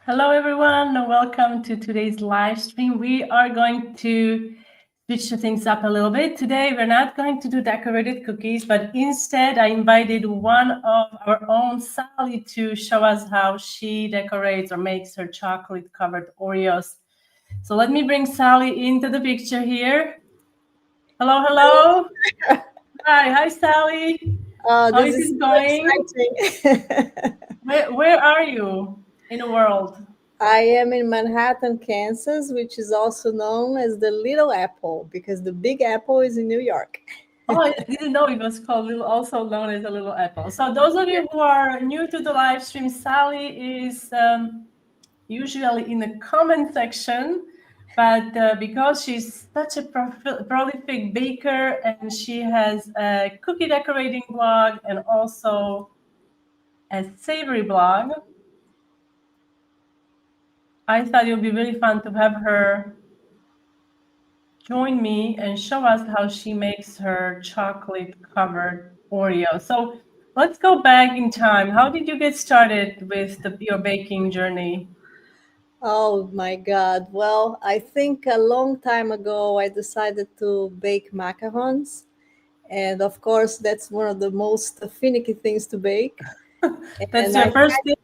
Hello, everyone, and welcome to today's live stream. We are going to switch things up a little bit. Today, we're not going to do decorated cookies, but instead, I invited one of our own, Sally, to show us how she decorates or makes her chocolate-covered Oreos. So let me bring Sally into the picture here. Hello, hello. Hi, Sally. How This is is it so going? exciting. Where are you in the world? I am in Manhattan, Kansas, which is also known as the Little Apple because the Big Apple is in New York. Oh, I didn't know it was called also known as a little apple. So those of you who are new to the live stream, Sally is usually in the comment section, but because she's such a prolific baker and she has a cookie decorating blog and also a savory blog, I thought it would be really fun to have her join me and show us how she makes her chocolate-covered Oreo. So let's go back in time. How did you get started with your baking journey? Oh my God. Well, I think a long time ago I decided to bake macarons. And of course, that's one of the most finicky things to bake. That's And your first thing,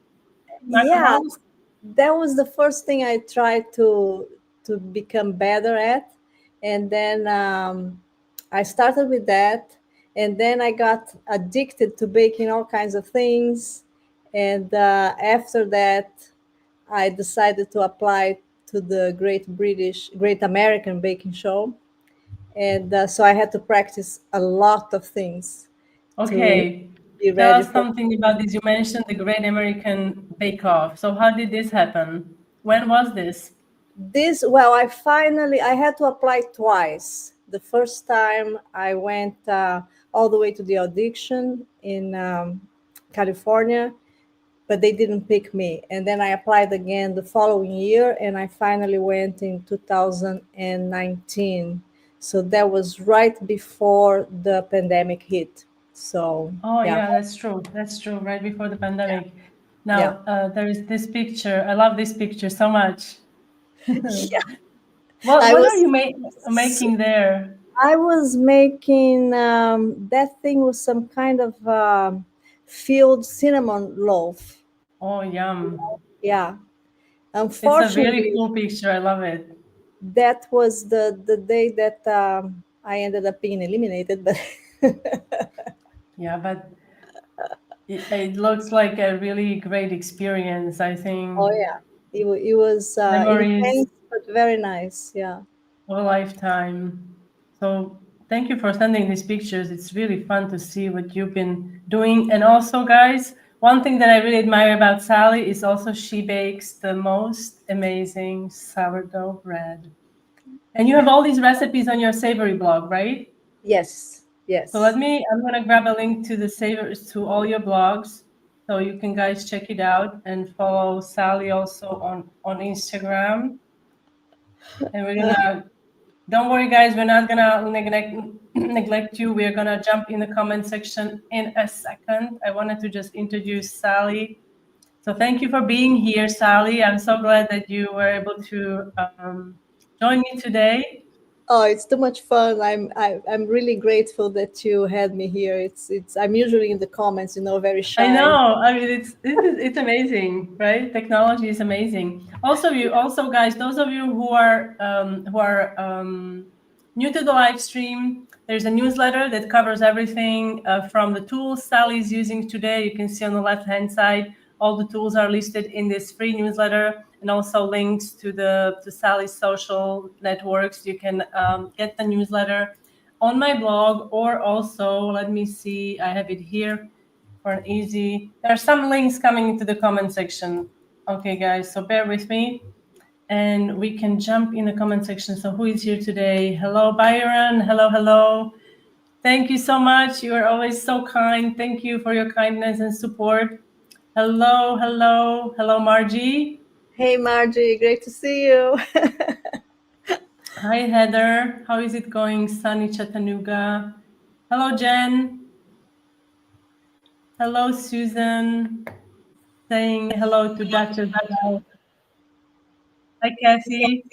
yeah, macarons? that was the first thing I tried to become better at, and then I started with that, and then I got addicted to baking all kinds of things, and after that, I decided to apply to the Great American Baking Show, and so I had to practice a lot of things to Okay. be Tell ready us for. something about this. You mentioned the Great American Bake Off. So how did this happen? When was this? This, well, I had to apply twice. The first time I went all the way to the audition in California, but they didn't pick me. And then I applied again the following year, and I finally went in 2019. So that was right before the pandemic hit. So Oh, yeah, yeah, that's true. That's true. Right before the yeah, pandemic. yeah. Now, there is this picture. I love this picture so much. Yeah. What I what are was you making there? I was making that thing was some kind of filled cinnamon loaf. Oh, yum. Yeah. It's a really Unfortunately, cool picture. I love it. that was the day that I ended up being eliminated. But Yeah, but it looks like a really great experience, I oh think. yeah, it was Memories intense but very nice. Yeah. of a lifetime. So thank you for sending these pictures. It's really fun to see what you've been doing. And also, guys, one thing that I really admire about Sally is also she bakes the most amazing sourdough bread. And you have all these recipes on your savory blog, right? Yes. So Yes. I'm gonna grab a link to the savers to all your blogs, so you can guys check it out and follow Sally also on Instagram. And we're gonna don't worry, guys, we're not gonna neglect you. We're gonna jump in the comment section in a second. I wanted to just introduce Sally. So thank you for being here, Sally. I'm so glad that you were able to join me today. Oh, it's too much fun. I'm really grateful that you had me here. It's I'm usually in the comments, very I shy. know. I mean, it's amazing, right? Technology is amazing. Also, guys, those of you who are new to the live stream, there's a newsletter that covers everything from the tools Sally is using today. You can see on the left-hand side, all the tools are listed in this free newsletter, and also links to Sally's social networks. You can get the newsletter on my blog, or also, let me see, I have it here for an easy. There are some links coming into the comment section. Okay, guys, so bear with me and we can jump in the comment section. So who is here today? Hello, Byron. Hello, hello. Thank you so much. You are always so kind. Thank you for your kindness and support. Hello, hello, hello, Margie. Hey Margie, great to see you. Hi, Heather. How is it going? Sunny Chattanooga. Hello, Jen. Hello, Susan. Saying hello to Dr. Bell. Hi, Kathy.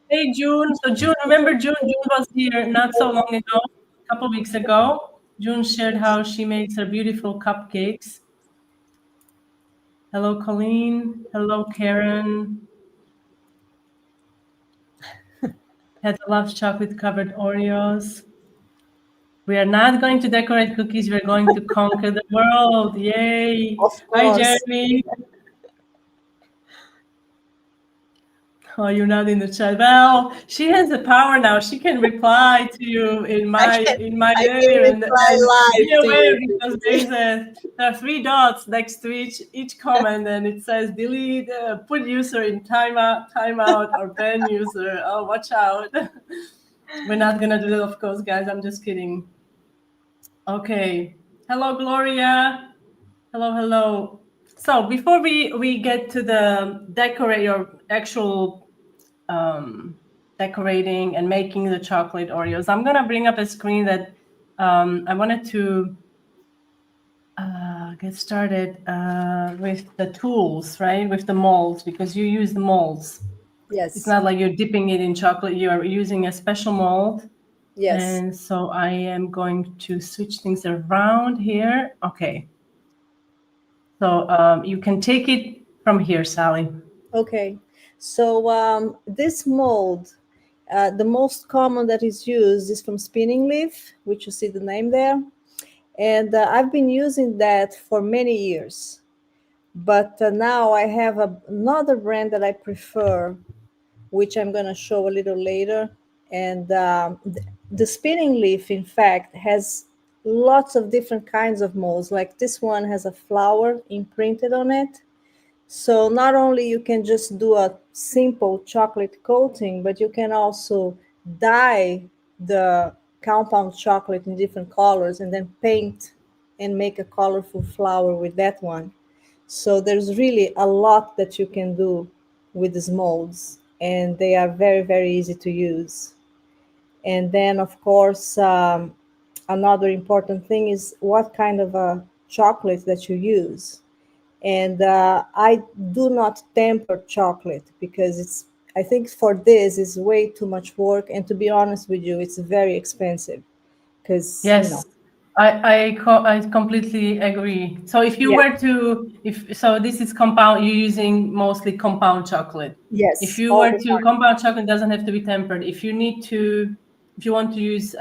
Hey, June. So, June, remember June? June was here not so long ago, a couple weeks ago. June shared how she makes her beautiful cupcakes. Hello, Colleen. Hello, Karen. Heather loves chocolate covered Oreos. We are not going to decorate cookies. We're going to conquer the world. Yay. Of Hi, course. Jeremy. Oh, you're not in the chat. Well, she has the power now. She can reply to you in I my can in my I can name, reply and be live to aware you. because there are three dots next to each comment, and it says delete, put user in timeout, or ban user. Oh, watch out. We're not gonna do that, of course, guys. I'm just kidding. Okay. Hello, Gloria. Hello, hello. So before we get to the decorate your actual decorating and making the chocolate Oreos, I'm gonna bring up a screen that I wanted to get started with the tools, right? With the molds, because you use the molds. It's Yes. not like you're dipping it in chocolate. You are using a special mold. Yes. And so I am going to switch things around here. Okay. So you can take it from here, Sally. Okay. So this mold, the most common that is used is from spinning leaf, which you see the name there. And I've been using that for many years. But now I have another brand that I prefer, which I'm going to show a little later. And the spinning leaf, in fact, has lots of different kinds of molds. Like this one has a flower imprinted on it. So not only you can just do a simple chocolate coating, but you can also dye the compound chocolate in different colors and then paint and make a colorful flower with that one. So there's really a lot that you can do with these molds, and they are very, very easy to use. And then, of course, another important thing is what kind of a chocolate that you use. And I do not temper chocolate because I think for this is way too much work. And to be honest with you, it's very expensive because, Yes, I completely agree. So if you yeah, were to if so this is compound, you're using mostly compound chocolate. If yes, you all were the to time. compound chocolate doesn't have to be tempered. If you want to use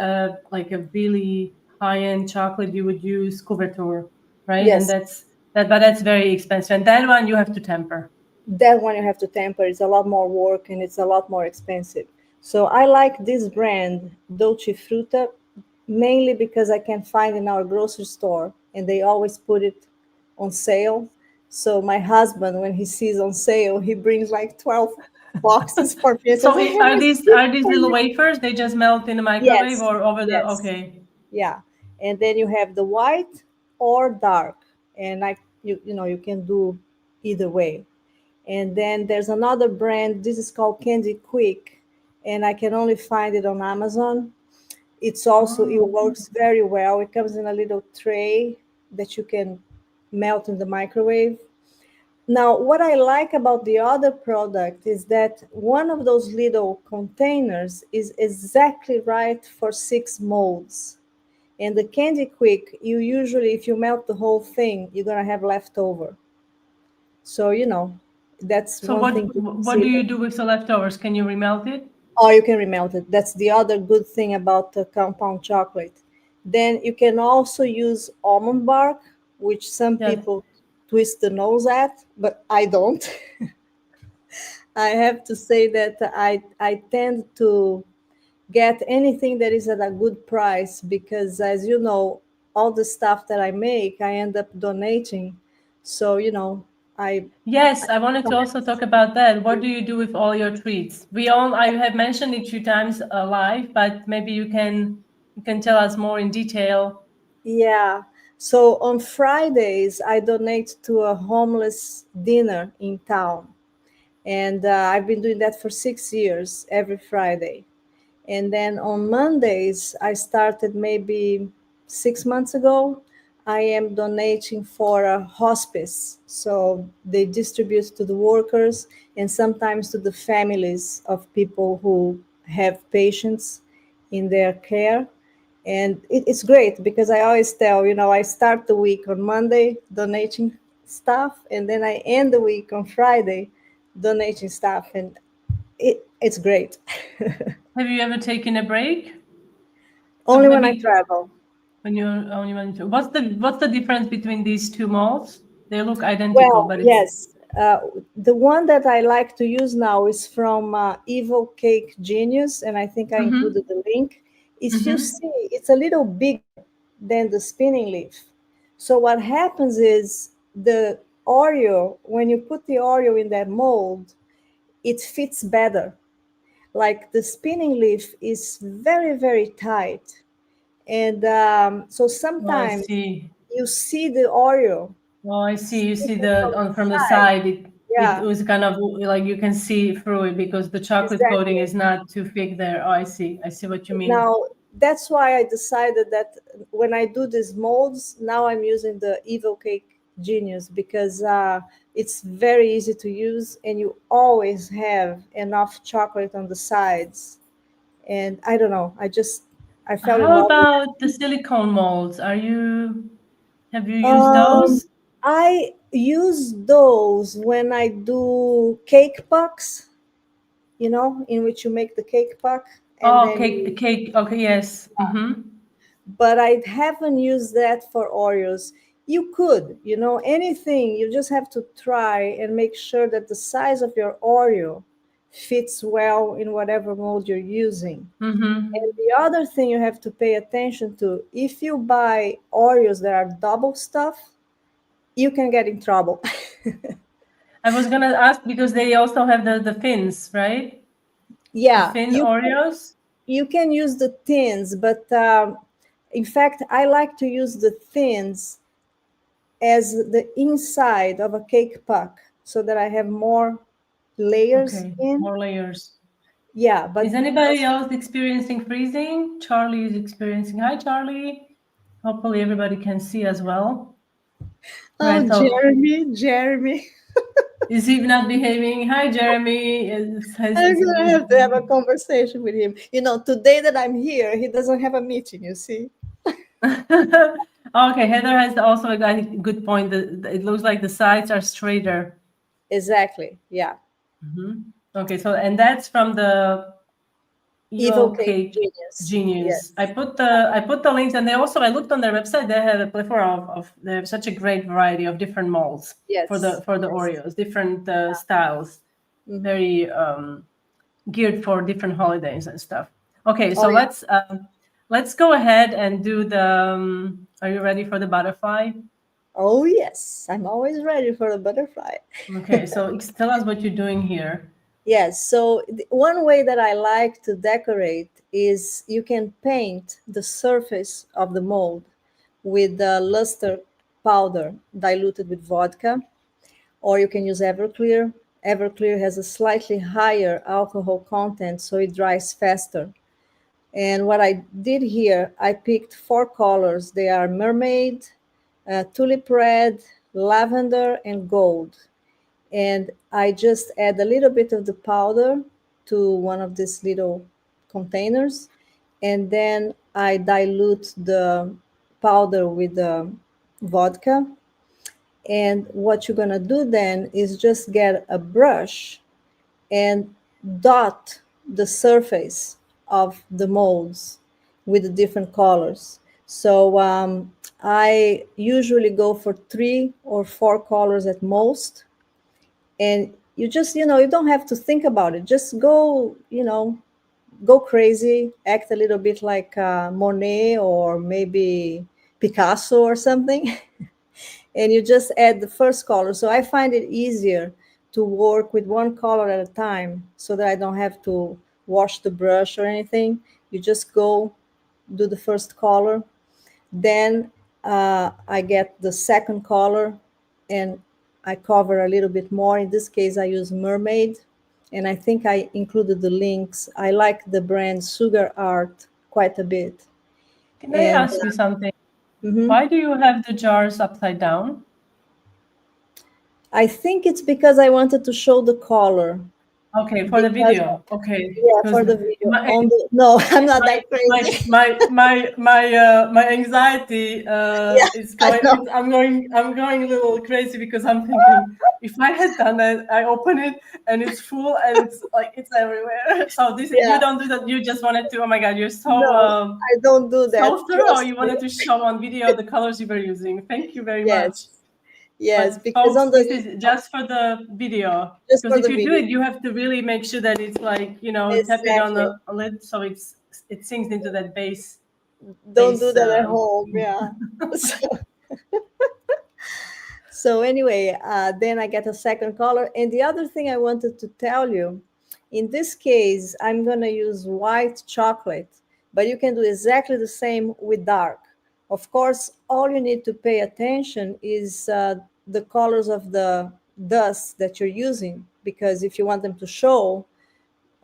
like a really high-end chocolate, you would use couverture, right? And Yes, but that's very expensive. And that one you have to temper. that one you have to temper. It's a lot more work and it's a lot more expensive. So I like this brand, Dolce Fruta, mainly because I can find in our grocery store and they always put it on sale. So my husband, when he sees on sale, he brings like 12 boxes for me and says, So I have are a these gift for little you. wafers? They just melt in the microwave Yes, or over the yes, okay. yeah. And then you have the white or dark. And you can do either way. And then there's another brand. This is called Candy Quick, and I can only find it on Amazon. It Oh. works very well. It comes in a little tray that you can melt in the microwave. Now, what I like about the other product is that one of those little containers is exactly right for 6 molds. And the Candy Quick, you usually, if you melt the whole thing, you're gonna have leftover. So that's So one thing to what do consider. you do with the leftovers? Can you remelt it? Or you can remelt it. That's the other good thing about the compound chocolate. Then you can also use almond bark, which some Yes. people twist the nose at, but I don't. I have to say that I tend to get anything that is at a good price because, as you know, all the stuff that I make, I end up donating. So, I Yes, I wanted to also talk about that. What do you do with all your treats? I have mentioned it a few times live, but maybe you can tell us more in detail. Yeah. So on Fridays, I donate to a homeless dinner in town. And I've been doing that for 6 years, every Friday. And then on Mondays, I started maybe 6 months ago. I am donating for a hospice. So they distribute to the workers and sometimes to the families of people who have patients in their care. And it's great because I always tell, I start the week on Monday donating stuff, and then I end the week on Friday donating stuff. And it's great. Have you ever taken a break? So Only when I maybe travel. when you're only when you, what's the difference between these two malls? They look identical, Well, but it's yes. The one that I like to use now is from Evil Cake Genius, and I think I mm-hmm, included the link. If you mm-hmm. see, it's a little bigger than the spinning leaf. So what happens is the Oreo, when you put the Oreo in that mold, it fits better. Like the spinning leaf is very, very tight. And so Oh, I sometimes see. you see the Oreo Oh, I see. You see sticking the from the on from the side. side. It Yeah, was kind of like you can see through it because the chocolate coating exactly. is not too thick there. Oh, I see. I see what you mean. Now, that's why I decided that when I do these molds, now I'm using the Evil Cake Genius because it's very easy to use and you always have enough chocolate on the sides. And I don't know, I fell in How love with about the silicone molds? Have you it. used those? I use those when I do cake pucks, in which you make the cake puck and Oh, then you, cake. Okay, yes. Mm-hmm. but I haven't used that for Oreos. You could, anything, you just have to try and make sure that the size of your Oreo fits well in whatever mold you're using. And Mm-hmm. the other thing you have to pay attention to, if you buy Oreos that are double stuff, you can get in trouble. I was gonna ask because they also have the fins, right? The Yeah, fin Oreos. you can use the tins, but in fact, I like to use the tins as the inside of a cake puck so that I have more layers Okay, in. more layers. Yeah, Is but anybody else experiencing freezing? Charlie is experiencing. Hi, Charlie. Hopefully everybody can see as well. oh, Right. So Jeremy, is he not behaving? Hi, Jeremy. I'm gonna have to have a conversation with him. Today that I'm here, he doesn't have a meeting, you see? Okay, Heather has also a good point. It looks like the sides are straighter. Exactly. Yeah. Okay, so and that's from the Evil Evil Cake Cake Genius. Genius. I Yes. put the links, and I looked on their website. They have a plethora of they have such a great variety of different molds for the Yes. Yes. Oreos, different styles, Hmm. very geared for different holidays and stuff. Okay, Oh, so yeah. let's go ahead and do the. Are you ready for the butterfly? Oh, yes. I'm always ready for a butterfly. Okay, so tell us what you're doing here. Yes, so one way that I like to decorate is you can paint the surface of the mold with the luster powder diluted with vodka, or you can use Everclear. Everclear has a slightly higher alcohol content, so it dries faster. And what I did here, I picked four colors. They are mermaid, tulip red, lavender, and gold. And I just add a little bit of the powder to one of these little containers, and then I dilute the powder with the vodka. And what you're gonna do then is just get a brush and dot the surface of the molds with the different colors. So I usually go for 3 or 4 colors at most, and you just you don't have to think about it, just go crazy, act a little bit like Monet or maybe Picasso or something. And you just add the first color. So I find it easier to work with one color at a time so that I don't have to wash the brush or anything. You just go do the first color, then I get the second color and I cover a little bit more. In this case, I use Mermaid, and I think I included the links. I like the brand Sugar Art quite a bit. Can I And ask you something? Mhm. Why do you have the jars upside down? I think it's because I wanted to show the color. Okay, for the Because video. Okay, yeah, because for the video. my On the no, I'm not my that crazy. my anxiety Yeah, is I going. know. I'm going a little crazy because I'm thinking if I had done that, I open it and it's full and it's like it's everywhere. So this you Yeah, don't do that. You just wanted to. Oh my god, you're no, I don't do so that. thorough. Trust You me. wanted to show on video the colors you were using. Thank you very much. Yes, yes, But because folks, on this the is just for the video. just Because for if the you do video. it, you have to really make sure that it's like, tap it on Exactly. the lid so it sinks into that Don't do base. that at home. Yeah. So anyway, then I get a second color. And the other thing I wanted to tell you, in this case, I'm gonna use white chocolate, but you can do exactly the same with dark. Of course, all you need to pay attention is the colors of the dust that you're using, because if you want them to show,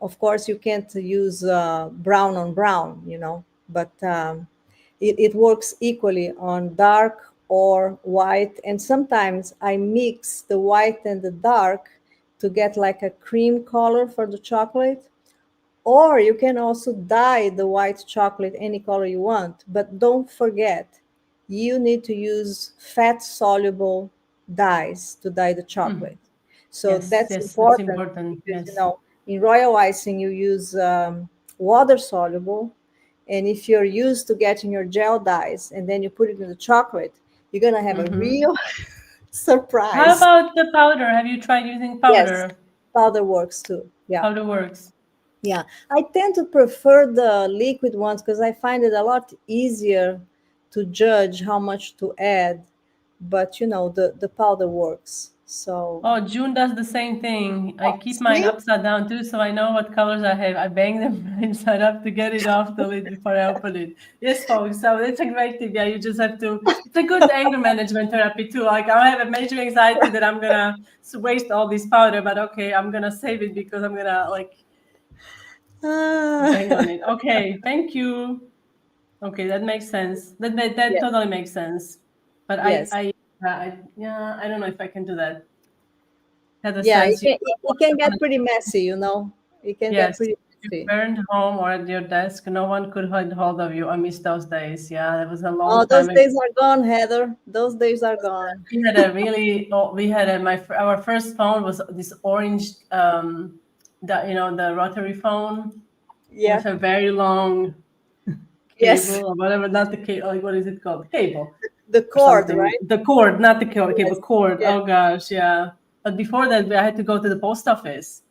of course, you can't use brown on brown, but it works equally on dark or white. And sometimes I mix the white and the dark to get like a cream color for the chocolate. Or you can also dye the white chocolate any color you want. But don't forget, you need to use fat soluble dyes to dye the chocolate. So Yes, that's yes, that's important important. because, Yes. in royal icing, you use water soluble. And if you're used to getting your gel dyes and then you put it in the chocolate, you're going to have a Hmm. real How surprise. about the powder? Have you tried using Yes, powder? powder works too. Yeah. Powder works. Yeah, I tend to prefer the liquid ones because I find it a lot easier to judge how much to add. But the powder works. So, Oh, June does the same thing. I keep mine see? upside down too, so I know what colors I have. I bang them inside up to get it off the lid before I open it. Yes, folks. So it's a great tip. Yeah, you just have to. It's a good anger management therapy too. Like I have a major anxiety that I'm gonna waste all this powder, but okay, I'm gonna save it because I'm gonna like Ah, bang on it. Okay, thank you. Okay, that makes sense. That yes, totally makes sense. But yes. yeah, I don't know if I can do that. Had a Yeah, it sense. can, it can get pretty messy. It can get Yes, pretty you messy. weren't home or at your desk. No one could get hold of you. I miss those days. Yeah, that was a Oh, long those time ago. days are gone, Heather. Those days are gone. We had a really, oh, we had a, our first phone was this orange, the rotary phone Yeah. with a very long Yes. cable or whatever, not the cable, like, what is it called? Cable The or cord, something. right? The cord, not the cable, Yes. cord. Yeah. Oh gosh, yeah. But before that, I had to go to the post office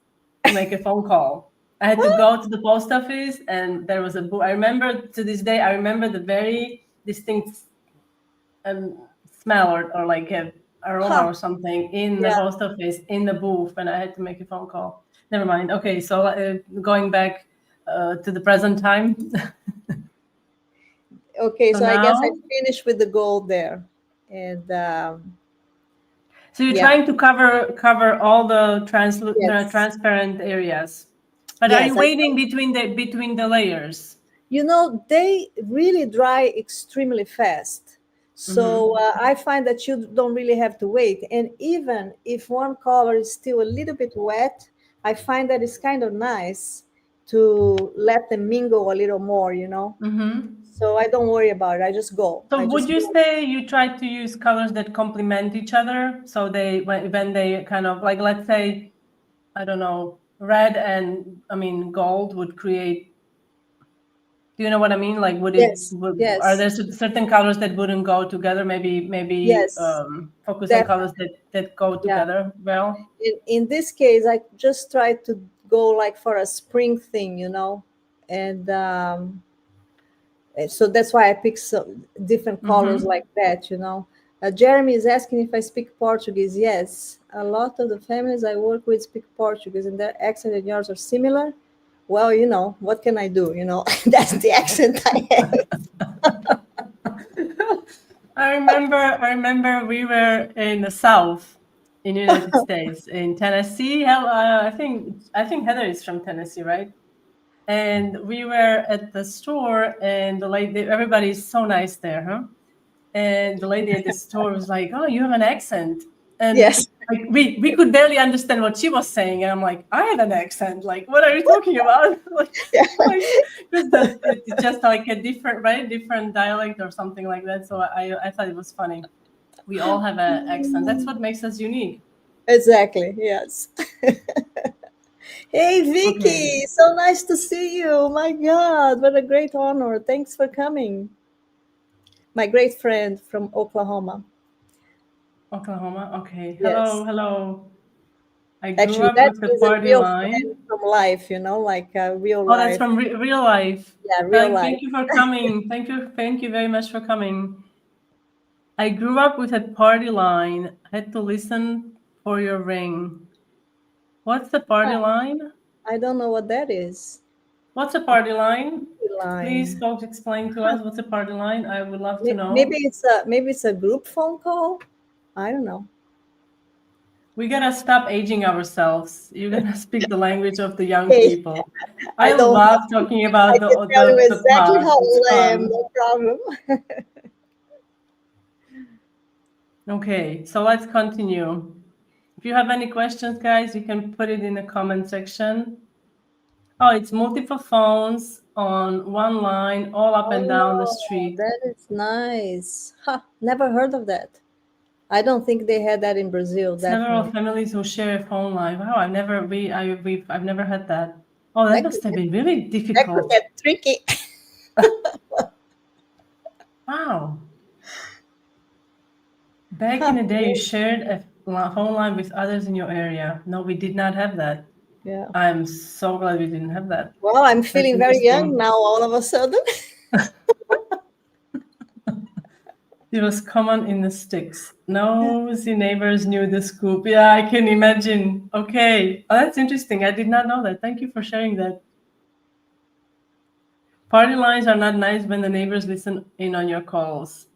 to make a phone call. I had to go to the post office, and there was a book. I remember to this day. I remember the very distinct smell or like a aroma Huh. or something in the Yeah. post office in the booth when I had to make a phone call. Never mind. Okay, so going back to the present time. Okay, So so I guess I now, finished with the gold there. And so you're yeah, trying to cover all the yes, transparent areas, but are you yes. waiting between the layers? They really dry extremely fast. So Mm-hmm. I find that you don't really have to wait. And even if one color is still a little bit wet, I find that it's kind of nice to let them mingle a little more. Mm-hmm. So I don't worry about it. I just go. So I would just you go. say you try to use colors that complement each other? So when they kind of like, let's say, I don't know, red and I mean gold would create. Do you know what I mean? Like, Yes, are yes, there certain colors that wouldn't go together? Maybe yes, focus on colors definitely. that go Yeah. together well. In this case, I just try to go like for a spring thing. And so that's why I pick some different colors Mm-hmm. like that. Jeremy is asking if I speak Portuguese. Yes, a lot of the families I work with speak Portuguese, and their accent and yours are similar. Well, what can I do? That's the accent I have. I remember we were in the South in the United States, in Tennessee. Hell, I think Heather is from Tennessee, right? And we were at the store, and everybody is so nice there, huh? and the lady at the store was like, "Oh, you have an accent," and Yes. like we could barely understand what she was saying, and I'm like, "I have an accent. Like, what are you talking about?" Yeah. like because it's just like a different, very different dialect or something like that. So I thought it was funny. We all have an accent. That's what makes us unique. Exactly. Yes. Hey, Okay, Vicky. So nice to see you. My God, what a great honor. Thanks for coming. My great friend from Oklahoma. Oklahoma. Okay, hello, Yes. hello. I grew Actually, up that with the is a party real friend line. from life, like real Oh, that's life. from real life. Yeah, real life. Thank you for coming. Thank you very much for coming. I grew up with a party line. Had to listen for your ring. What's the party Ah, line? I don't know what that is. What's a A party line? party Please, line. folks, explain to Huh. us what's a party line. I would love to Maybe know. it's a group phone call. I don't know. We gotta stop aging ourselves. You gotta speak the language of the young Hey, people. I I don't love have to. talking I about can tell you the exactly past. how It's old I am. fun. No problem. Okay, so let's continue. If you have any questions, guys, you can put it in the comment section. Oh, it's multiple phones on one line, all up and down the Oh, street. that is nice. Ha, never heard of that. I don't think they had that in Brazil, Several definitely. families who share a phone line. Wow, I've never had that. Oh, that That could must have get, been really that could difficult. get tricky. Wow. Back in Huh, the day, you shared a phone line with others in your area. No, we did not have that. yeah. I'm so glad we didn't have that. Well, I'm That's feeling very young interesting. now all of a sudden. It was common in the sticks. Nosy neighbors knew the scoop. Yeah, I can imagine. Okay. Oh, that's interesting. I did not know that. Thank you for sharing that. Party lines are not nice when the neighbors listen in on your calls.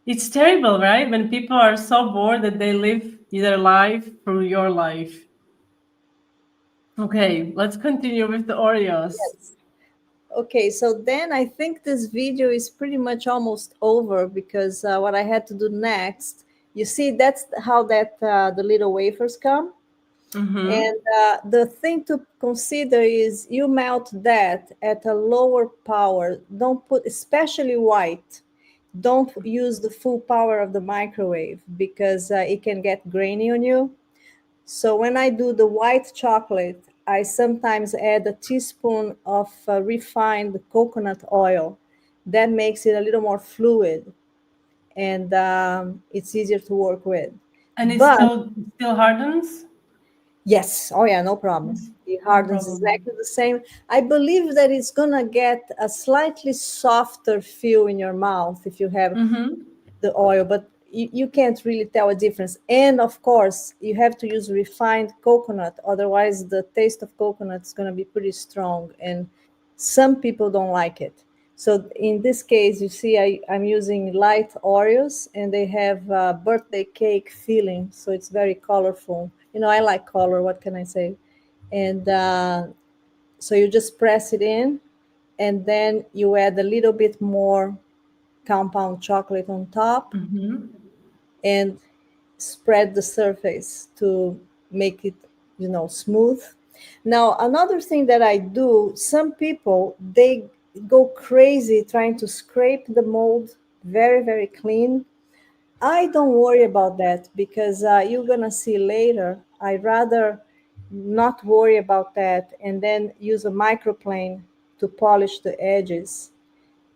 It's terrible, right? When people are so bored that they live their life through your life. Okay, let's continue with the Oreos. Yes. Okay, so then I think this video is pretty much almost over because what I had to do next, you see, that's how the little wafers come. Mm-hmm. And the thing to consider is you melt that at a lower power. Don't put, especially white, don't use the full power of the microwave because it can get grainy on you. So when I do the white chocolate, I sometimes add a teaspoon of refined coconut oil. That makes it a little more fluid and it's easier to work with. And But it still hardens? yes, oh yeah, no problem. Yes, It no hardens problem. exactly the same. I believe that it's gonna get a slightly softer feel in your mouth if you have Mm-hmm. the oil, but you can't really tell a difference. And of course, you have to use refined coconut, otherwise, the taste of coconut is going to be pretty strong, and some people don't like it. So, in this case, you see, I'm using light Oreos, and they have birthday cake feeling, so it's very colorful. I like color, what can I say? And so you just press it in, and then you add a little bit more compound chocolate on top Mm-hmm. and spread the surface to make it smooth. Now another thing that I do, some people they go crazy trying to scrape the mold very very clean. I don't worry about that because you're gonna see later, I rather not worry about that and then use a microplane to polish the edges.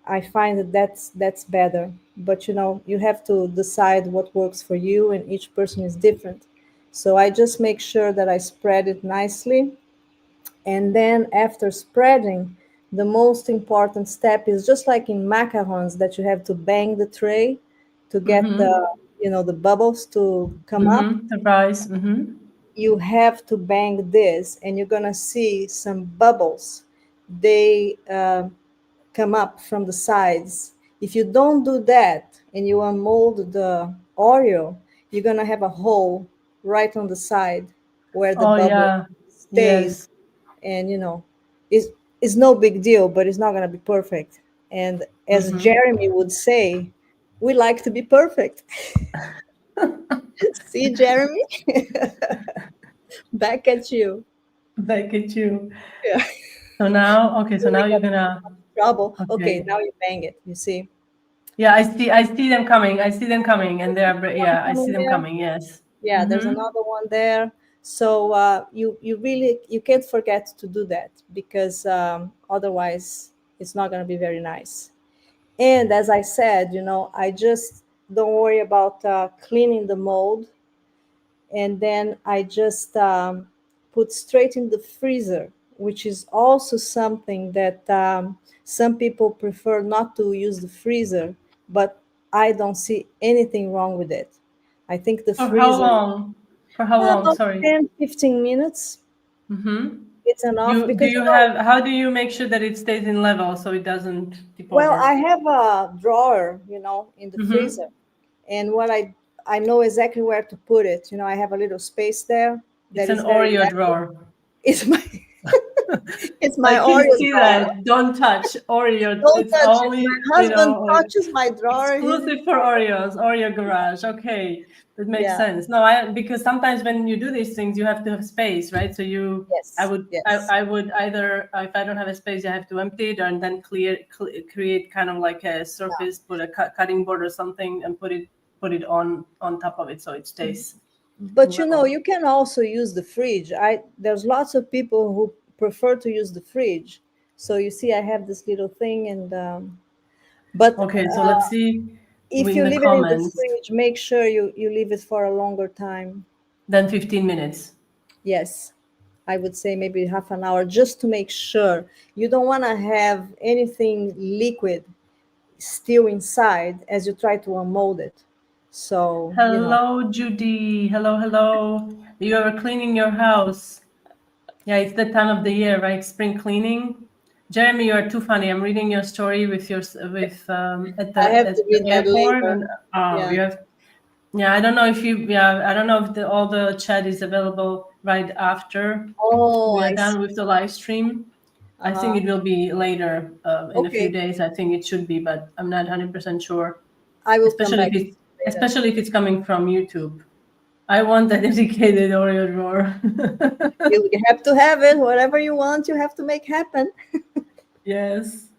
I find that that's better. But you have to decide what works for you, and each person is different. So I just make sure that I spread it nicely, and then after spreading, the most important step is just like in macarons that you have to bang the tray to get Mm-hmm. the bubbles to come up. Mm-hmm. Surprise. Mm-hmm. You have to bang this, and you're gonna see some bubbles. They come up from the sides. If you don't do that and you unmold the Oreo, you're gonna have a hole right on the side where the Oh bubble yeah. stays, Yes. and it's no big deal, but it's not gonna be perfect. And as Mm-hmm. Jeremy would say, We like to be perfect. See, Jeremy, back at you. Back at you. Yeah. So now, okay, so now Really you're got gonna, trouble. Okay, okay. now you bang it. You see. Yeah, I see them coming. I see them coming, and they are, One yeah, I see coming them there. coming. Yes. Yeah, there's Mm-hmm. another one there. So you really you can't forget to do that because otherwise it's not going to be very nice. And as I said, I just don't worry about cleaning the mold, and then I just put straight in the freezer, which is also something that some people prefer not to use the freezer, but I don't see anything wrong with it. I think the For how freezer, long? For how long? about Sorry. 10, 15 minutes, Mm-hmm. it's enough Do because, you have, how do you make sure that it stays in level so it doesn't tip well, I over? have a drawer, in the Mm-hmm. freezer, and what I know exactly where to put it. I have a little space there that It's an is very Oreo level. drawer. It's my it's my I can Oreo see drawer. that. Don't touch Oreo. Don't It's touch it. only, My husband touches my drawer. exclusive for Oreos, Oreo garage. Okay, that makes Yeah. sense. No, I, because sometimes when you do these things, you have to have space, right? So you, Yes. Yes. I would either, if I don't have a space, you have to empty it and then create kind of like a Yeah. surface, put a cutting board or something, and put it on top of it so it stays But level. you can also use the fridge. There's lots of people who prefer to use the fridge. So you see, I have this little thing, and but Okay, so let's see if in you the leave it in the comments. fridge, make sure you leave it for a longer time. Then 15 minutes. Yes, I would say maybe half an hour, just to make sure. You don't want to have anything liquid still inside as you try to unmold it. So, Hello, Judy. Hello, hello. You ever cleaning your house? Yeah, it's the time of the year, right? Spring cleaning. Jeremy, you are too funny. I'm reading your story with your with I have at to the read that airport, later. and oh, Yeah. you have, yeah. I don't know if you, yeah. I don't know if all the chat is available right after Oh, we are I done see. with the live stream. I think Uh-huh. it will be later in a few Okay. days. I think it should be, but I'm not 100% sure. I will come Especially if back it's later. especially if it's coming from YouTube. I want a dedicated Oreo drawer. You have to have it. Whatever you want, you have to make happen. Yes.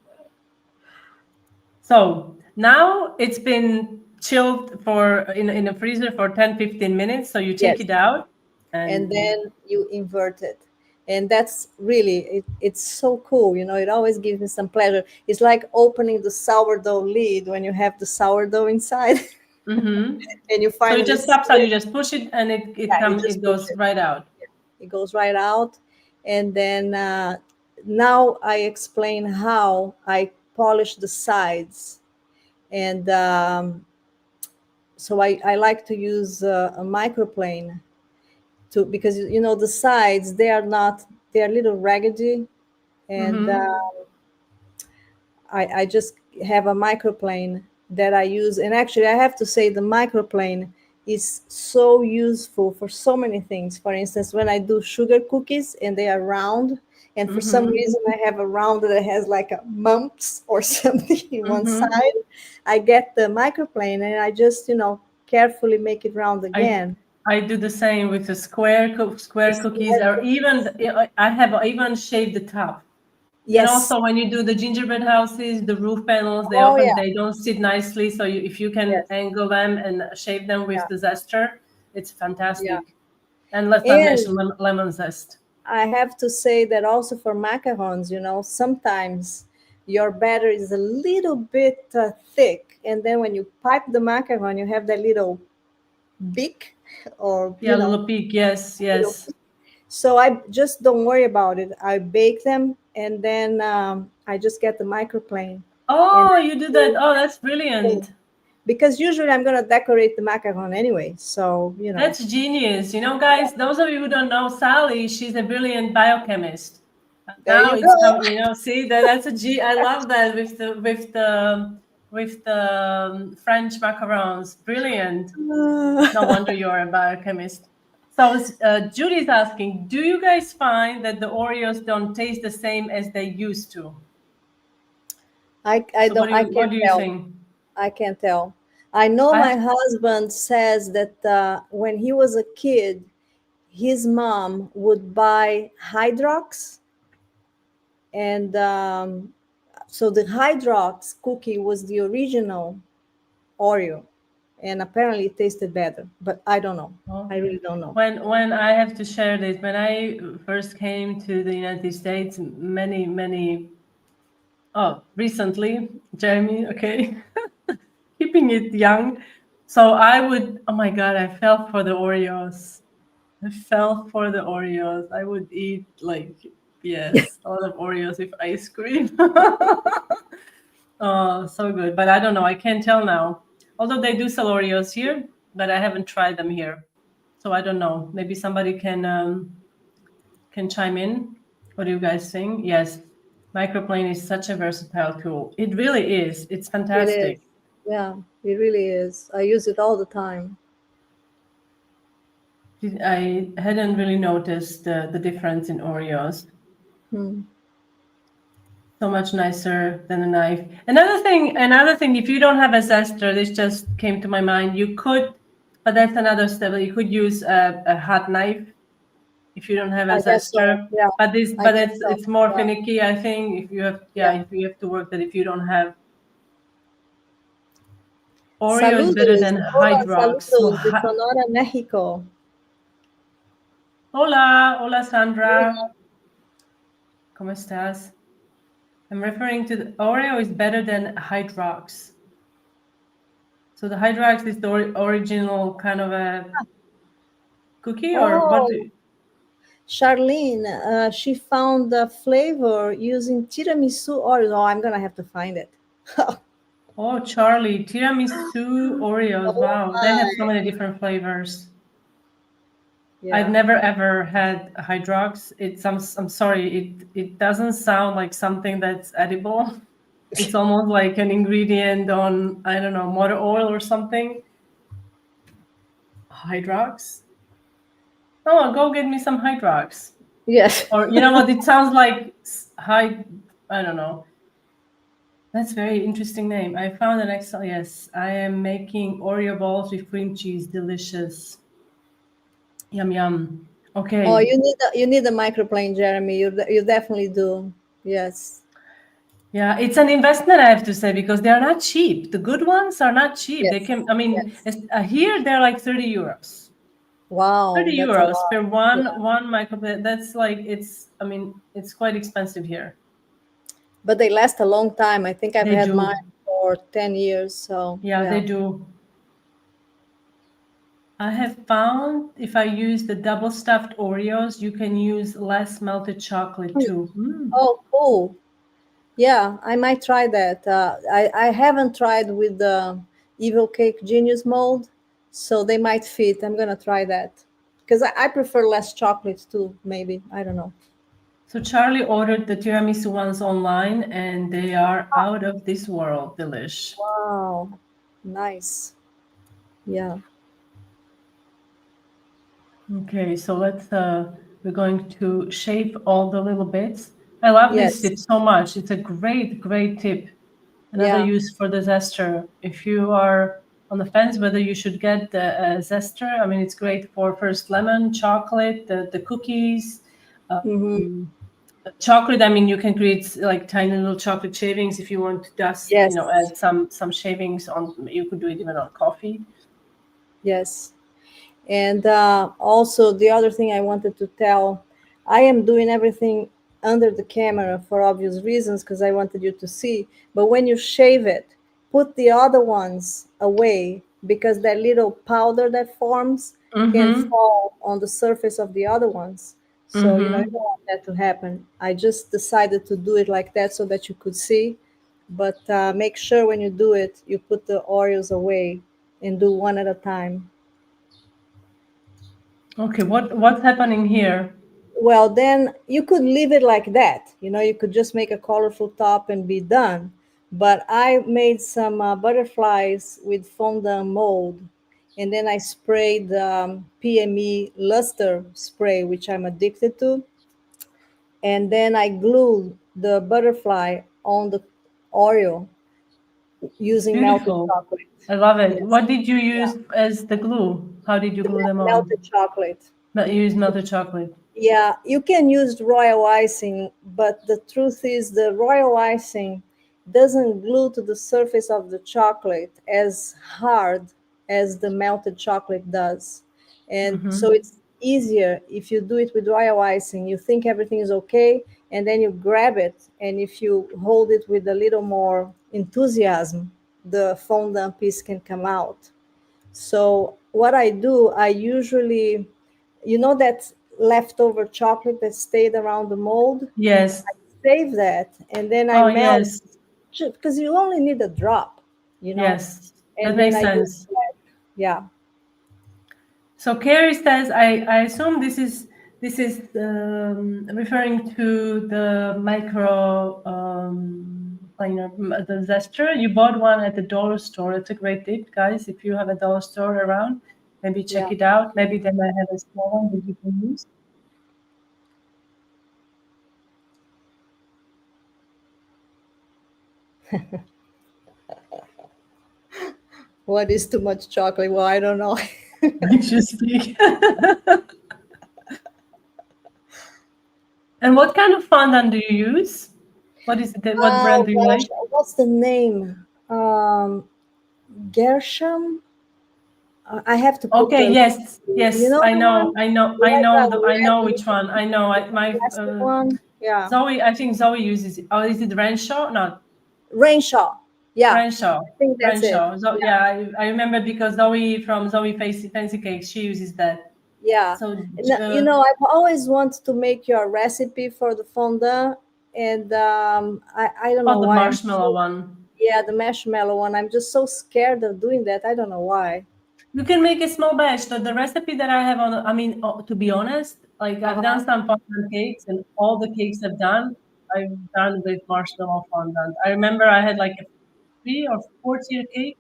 So now it's been chilled for in a freezer for 10-15 minutes. So you take Yes. it out And and you, then you invert it. And that's really, it's so cool. It always gives me some pleasure. It's like opening the sourdough lid when you have the sourdough inside mm-hmm. and you So it finally just see pops out. You it. just push it and Yeah, you it just push goes it. right out. It goes right out. And then now I explain how I polish the sides. And so I like to use a microplane to, because the sides, they're a little raggedy, and Mm-hmm. I just have a microplane that I use. And actually, I have to say the microplane is so useful for so many things. For instance, when I do sugar cookies and they are round, and for some Mm-hmm. reason I have a round that has like a mumps or something in one Mm-hmm. side, I get the microplane and I just, carefully make it round I again. I do the same with the square It's cookies, or even I have even shaved the top. You know, Yes. so when you do the gingerbread houses, the roof panels, Oh yeah. they don't sit nicely. So if you can Yes. angle them and shave them with Yeah. the zester, it's Yeah. fantastic. And let's not And mention lemon zest. I have to say that also for macarons, sometimes your batter is a little bit thick, and then when you pipe the macaron, you have that little beak, or Yeah, little peak. Yes, little. yes. So I just don't worry about it. I bake them, and then I just get the microplane, and Oh, I you do that. do Oh, that's thing. brilliant. Because usually I'm gonna decorate the macaron anyway. So That's genius. You know, guys, those of you who don't know Sally, she's a brilliant biochemist. And there now you it's go. come, you know, see that that's a G. I love that with the French macarons. Brilliant. No wonder you're a biochemist. So Judy's asking, do you guys find that the Oreos don't taste the same as they used to? I So don't I what can't do you tell. think? I can't tell. I know I my husband says that when he was a kid, his mom would buy Hydrox, and so the Hydrox cookie was the original Oreo, and apparently it tasted better. But I don't know. I oh, really don't know. when I have to share this, when I first came to the United States, many recently, Jeremy, okay, keeping it young. So I would, oh my God, I fell for the Oreos. I fell for the Oreos. I would eat like, yes, a lot of Oreos with ice cream. Oh, so good. But I don't know. I can't tell now. Although they do sell Oreos here, but I haven't tried them here. So I don't know. Maybe somebody can chime in. What do you guys think? Yes, microplane is such a versatile tool. It really is. It's It is. fantastic. Yeah, it really is. I use it all the time. I hadn't really noticed the difference in Oreos. Hmm. So much nicer than a knife. Another thing, if you don't have a zester, this just came to my mind. You could, but that's another step. You could use a hot knife if you don't have a I guess so. zester. Yeah, I But guess so. it's more Yeah, finicky, I think. If you have, yeah, yeah. if you have to work that, if you don't have Oreo is better Saludos. than Hola, Hydrox. So, saludos de Sonora, México. hola, hola Sandra, ¿cómo estás? I'm referring to the Oreo is better than Hydrox. So the Hydrox is the original kind of a cookie, or what? Oh, Charlene, she found the flavor using tiramisu Oreos. Oh, I'm gonna have to find it. Oh, Charlie, tiramisu Oreos. Oh Wow, they have so my. many different flavors. I've Yeah. never ever had Hydrox. I'm sorry, it doesn't sound like something that's edible. It's almost like an ingredient on, I don't know, motor oil or something. Hydrox? Oh, go get me some Hydrox. Yes. Or you know what? It sounds like high. I don't know. That's very interesting name. I found an excellent. Yes, I am making Oreo balls with cream cheese. Delicious. Yum yum. Oh, Okay. you need a microplane, Jeremy. You definitely do. Yes. Yeah, it's an investment, I have to say, because they're not cheap. The good ones are not cheap. They Yes. can. I mean, Yes. here they're like 30 euros. Wow, 30 that's a euros lot. per Yeah. one microplane. That's like it's. I mean, it's quite expensive here. But they last a long time. I think I've They had mine do. for 10 years. So, Yeah, they yeah. do. I have found if I use the double stuffed Oreos, you can use less melted chocolate too. Mm. Oh, cool. Yeah, I might try that. I haven't tried with the Evil Cake Genius mold, so they might fit. I'm gonna try that because I prefer less chocolate too. Maybe I don't know. So Charlie ordered the tiramisu ones online, and they are out of this world. Delish. Wow, nice. Yeah. Okay, so we're going to shape all the little bits. I love this Yes. tip so much. It's a great tip. Another Yeah. use for the zester. If you are on the fence whether you should get the zester, I mean, it's great for first lemon, chocolate, the cookies. Mm-hmm. Chocolate, I mean, you can create like tiny little chocolate shavings if you want to dust, Yes. add some shavings on. You could do it even on coffee. Yes. And also, the other thing I wanted to tell, I am doing everything under the camera for obvious reasons because I wanted you to see. But when you shave it, put the other ones away because that little powder that forms can Mm-hmm. fall on the surface of the other ones. So, you Mm-hmm. don't want that to happen. I just decided to do it like that so that you could see. But make sure when you do it, you put the Oreos away and do one at a time. Okay, what's happening here? Well, then you could leave it like that. You could just make a colorful top and be done. But I made some butterflies with fondant mold, and then I sprayed PME luster spray, which I'm addicted to, and then I glued the butterfly on the Oreo It's using melted beautiful. chocolate. I love it. Yes. What did you Yeah. use as the glue? How did you glue them Melted on? chocolate. You use melted chocolate. Yeah, you can use royal icing, but the truth is the royal icing doesn't glue to the surface of the chocolate as hard as the melted chocolate does. And so Mm-hmm. it's easier if you do it with royal icing. You think everything is okay, and then you grab it, and if you hold it with a little more enthusiasm, the fondant piece can come out. So what I do, I usually, that leftover chocolate that stayed around the mold, Yes. save that, and then I Oh, melt yes. because you only need a drop, you know, Yes. That and then makes I use sense. that. Yeah. So Carrie says, I assume this is referring to the micro cleaner, the zester. You bought one at the dollar store. It's a great tip, guys. If you have a dollar store around, maybe check Yeah. it out. Maybe they might have a small one that you can use. What is too much chocolate? Well, I don't know. Makes you speak. And what kind of fondant do you use? What is it? What brand Oh do you gosh, like? what's the name? Gershom. I have to put Okay, the, yes, you yes, know I the know, one, I know, I like know, a I know red which one. I know. My plastic one. Yeah. Zoe, I think Zoe uses it. Oh, is it Renshaw? No, Renshaw. Yeah, Renshaw. I think that's it. Renshaw. So, Yeah, yeah, I remember because Zoe from Zoe Fancy Cakes, she uses that. yeah. So, And, I've always wanted to make your recipe for the fondant, and I don't oh, know the why marshmallow one. yeah, the marshmallow one. I'm just so scared of doing that. I don't know why. You can make a small batch. The recipe that I have on, I mean, to be honest, like I've done Uh-huh. some fondant cakes, and all the cakes I've done with marshmallow fondant. I remember I had like a 3 or 4 tier cake,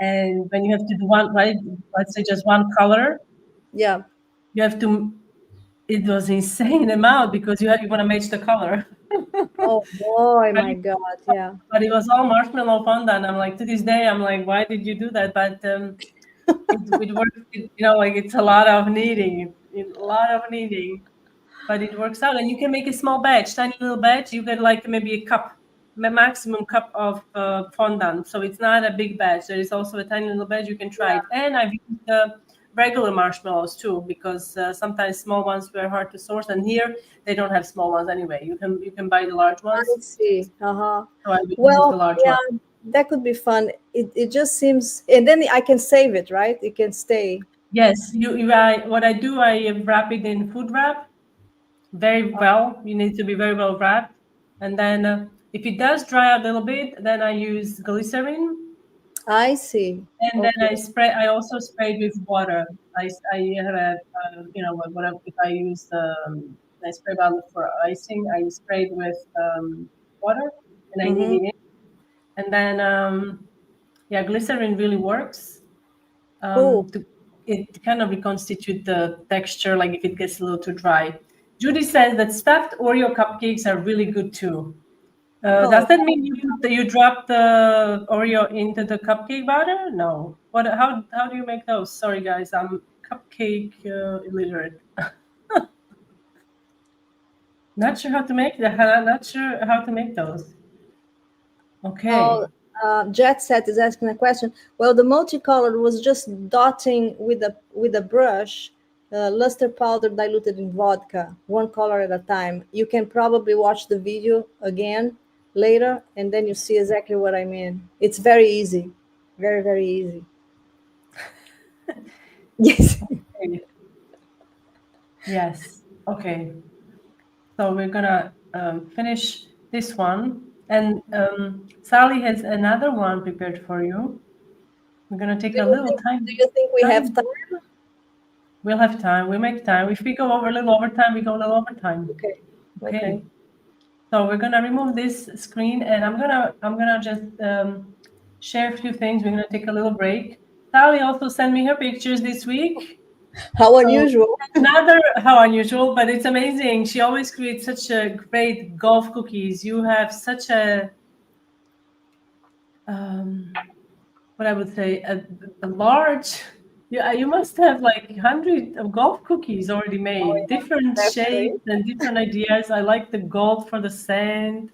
and when you have to do one, right, let's say just one color, Yeah. you have to. It was insane amount because you want to match the color. Oh boy, But my God. Yeah. but it was all marshmallow fondant. I'm like, to this day, I'm like, why did you do that? But it works. Like it's a lot of kneading, a lot of kneading, but it works out. And you can make a small batch, tiny little batch. You get like maybe a cup, maximum cup of fondant. So it's not a big batch. There is also a tiny little batch. You can try Yeah. it. And I've used regular marshmallows too, because sometimes small ones were hard to source. And here they don't have small ones anyway. You can buy the large I ones. see. Uh-huh. So I would use the Well, large yeah, one. that could be fun. It just seems, and then I can save it, right? It can stay. Yes, what I do, I wrap it in food wrap very well. You need to be very well wrapped. And then if it does dry out a little bit, then I use glycerin. I see. And then Okay. I also sprayed with water. I have what if I use I spray bottle for icing, I sprayed with water and I knead Mm-hmm. it in. And then, yeah, glycerin really works. Cool. It kind of reconstitute the texture, like if it gets a little too dry. Judy says that stuffed Oreo cupcakes are really good too. Does Oh, that mean you drop the Oreo into the cupcake batter? No. What? How do you make those? Sorry, guys, I'm cupcake illiterate. Not sure how to make that. Not sure how to make those. oh, Okay. Jet Set is asking a question. Well, the multicolored was just dotting with a brush, luster powder diluted in vodka, one color at a time. You can probably watch the video again later, and then you see exactly what I mean. It's very easy, very very easy. Yes. Yes. Okay. So we're gonna finish this one, and Sally has another one prepared for you. We're gonna take a little Do time. you think we have Time. time? We'll have time. We make time. If we go over a little overtime, we go a little overtime. Okay. Okay. Okay. So we're gonna remove this screen, and I'm gonna just share a few things. We're gonna take a little break. Sally also sent me her pictures this week. How So unusual. another how unusual, but it's amazing. She always creates such a great golf cookies. You have such a what I would say, a large. Yeah, you must have like hundreds of golf cookies already made, different Definitely. shapes and different ideas. I like the gold for the sand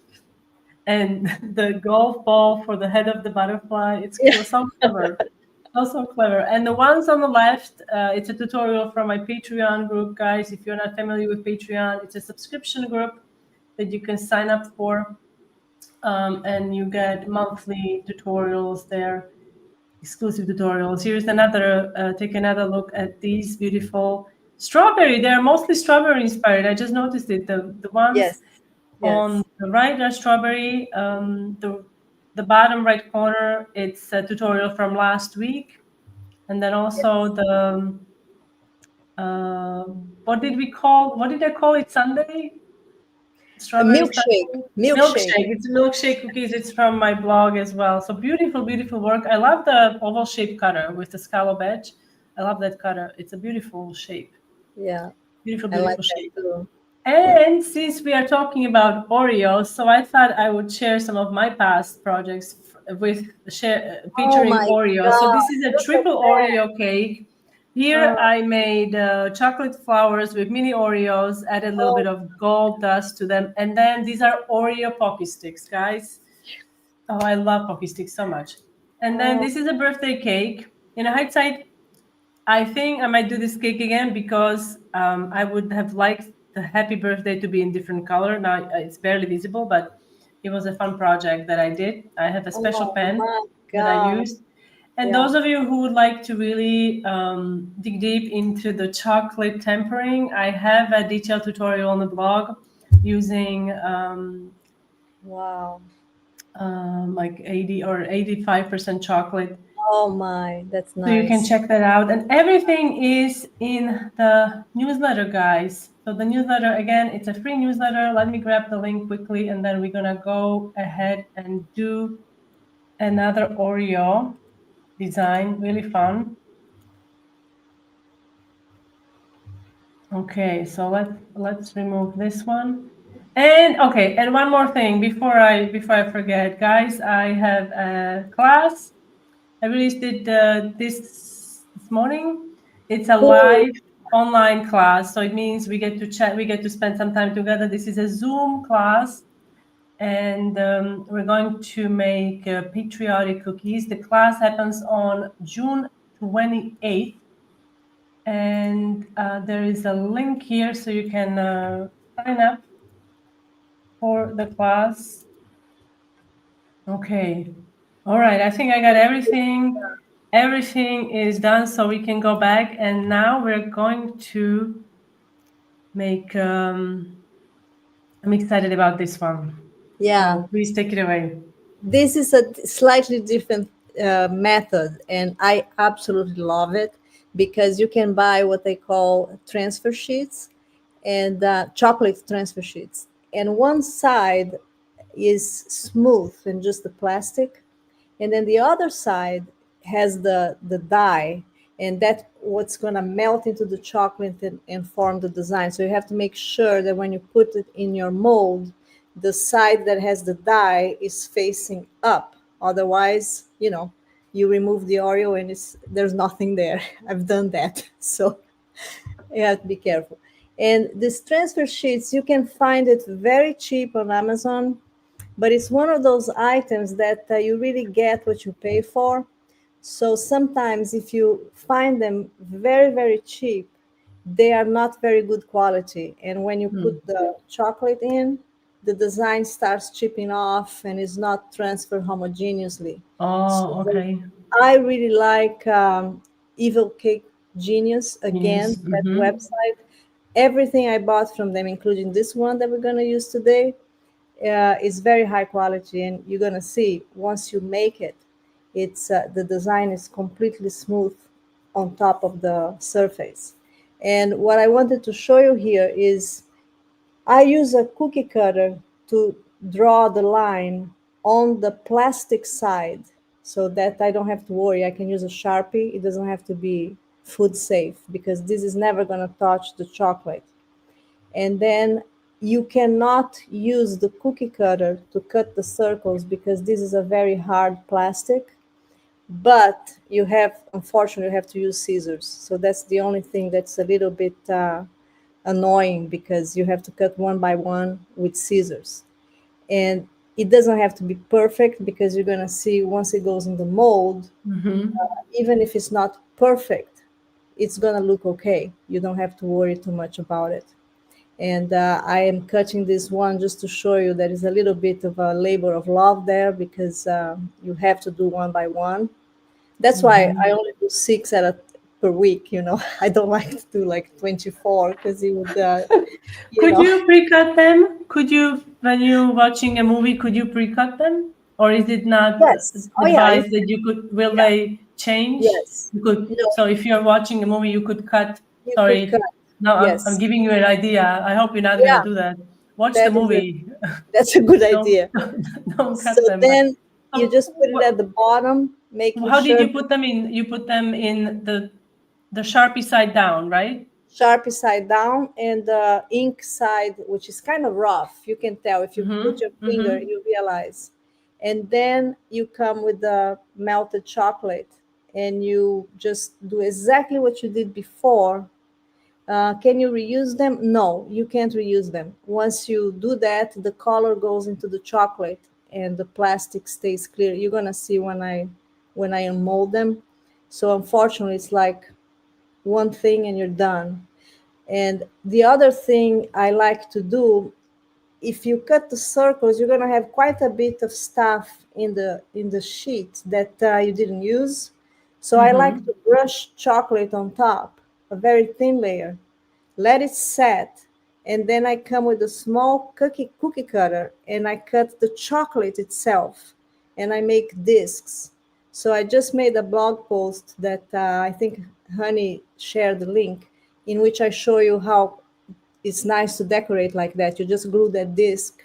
and the golf ball for the head of the butterfly. It's Yeah. so clever. Also clever. And the ones on the left, it's a tutorial from my Patreon group, guys. If you're not familiar with Patreon, it's a subscription group that you can sign up for, and you get monthly tutorials there, exclusive tutorials. Here's another, take another look at these beautiful strawberry. They're mostly strawberry inspired. I just noticed it. The ones Yes. on Yes. the right are strawberry. The bottom right corner, it's a tutorial from last week. And then also Yes. the what did I call it Sunday? A Strawberry milkshake. Sunday? Milkshake. Milkshake. It's milkshake cookies. It's from my blog as well. So beautiful, beautiful work. I love the oval shaped cutter with the scallop edge. I love that cutter. It's a beautiful shape. Yeah. Beautiful, I like beautiful that shape. too. And since we are talking about Oreos, so I thought I would share some of my past projects Oh featuring my Oreos. So this God. is a Look at triple that. Oreo cake. Here Oh, I made chocolate flowers with mini Oreos, added a little bit oh, of gold dust to them, and then these are Oreo Pocky Sticks, guys. Oh, I love Pocky Sticks so much. And then oh, this is a birthday cake. In hindsight, I think I might do this cake again because I would have liked the happy birthday to be in different color. Now it's barely visible, but it was a fun project that I did. I have a special oh pen my that I God. used. And Yeah. those of you who would like to really dig deep into the chocolate tempering, I have a detailed tutorial on the blog using Wow. like 80 or 85% chocolate. Oh my. That's So you can nice. check that out. And everything is in the newsletter, guys. So the newsletter, again, it's a free newsletter. Let me grab the link quickly, and then we're going to go ahead and do another Oreo design. Really fun. Okay, so let's remove this one. And okay, and one more thing before I forget, guys, I have a class. I released it this morning. It's a Cool. live online class, so it means we get to chat, we get to spend some time together. This is a Zoom class, and we're going to make patriotic cookies. The class happens on June 28th, and there is a link here so you can sign up for the class. Okay. All right. I think I got everything. Everything is done, so we can go back. And now we're going to make. I'm excited about this one. Yeah. So please take it away. This is a slightly different method, and I absolutely love it because you can buy what they call transfer sheets and chocolate transfer sheets. And one side is smooth and just the plastic, and then the other side has the dye, and that's what's going to melt into the chocolate and form the design. So you have to make sure that when you put it in your mold, the side that has the dye is facing up. Otherwise, you remove the Oreo and there's nothing there. I've done that. So you have to be careful. And these transfer sheets, you can find it very cheap on Amazon, but it's one of those items that you really get what you pay for. So sometimes if you find them very, very cheap, they are not very good quality. And when you Hmm. put the chocolate in, the design starts chipping off and is not transferred homogeneously. So Oh, okay. I really like Evil Cake Genius, again, Genius. that Mm-hmm. website. Everything I bought from them, including this one that we're going to use today, is very high quality, and you're gonna see once you make it, it's the design is completely smooth on top of the surface. And what I wanted to show you here is I use a cookie cutter to draw the line on the plastic side so that I don't have to worry. I can use a Sharpie. It doesn't have to be food safe because this is never going to touch the chocolate. And then you cannot use the cookie cutter to cut the circles because this is a very hard plastic. but you have, unfortunately, you have to use scissors. So that's the only thing that's a little bit annoying, because you have to cut one by one with scissors. And it doesn't have to be perfect, because you're going to see once it goes in the mold, Mm-hmm. even if it's not perfect, it's going to look okay. You don't have to worry too much about it. And I am cutting this one just to show you there is a little bit of a labor of love there, because you have to do one by one. That's why I Mm-hmm. only do six at a per week. I don't like to do like 24, because it would, you Could know. you pre-cut them? Could you, when you're watching a movie, could you pre-cut them? Or is it not Yes. Oh yeah. advised that you could, will Yeah. they change? Yes. You could, No, so if you're watching a movie, you could cut, you could cut. sorry, no, I'm Yes. giving you an idea. I hope you're not gonna Yeah. do that. Watch the That is a movie. that's a good Don't, idea. don't So cut them. But then you so just put it at the bottom, making how did sure you put them in? You put them in the Sharpie side down, right? Sharpie side down, and the ink side, which is kind of rough. You can tell if you put your Mm-hmm. finger, Mm-hmm. you realize. And then you come with the melted chocolate, and you just do exactly what you did before. Can you reuse them? No, you can't reuse them. Once you do that, the color goes into the chocolate, and the plastic stays clear. You're gonna see when I unmold them. So unfortunately, it's like one thing and you're done. And the other thing I like to do, if you cut the circles, you're going to have quite a bit of stuff in the sheet that you didn't use. So I like Mm-hmm. to brush chocolate on top, a very thin layer, let it set, and then I come with a small cookie cutter, and I cut the chocolate itself, and I make discs. So I just made a blog post that I think Honey shared the link, in which I show you how it's nice to decorate like that. You just glue that disc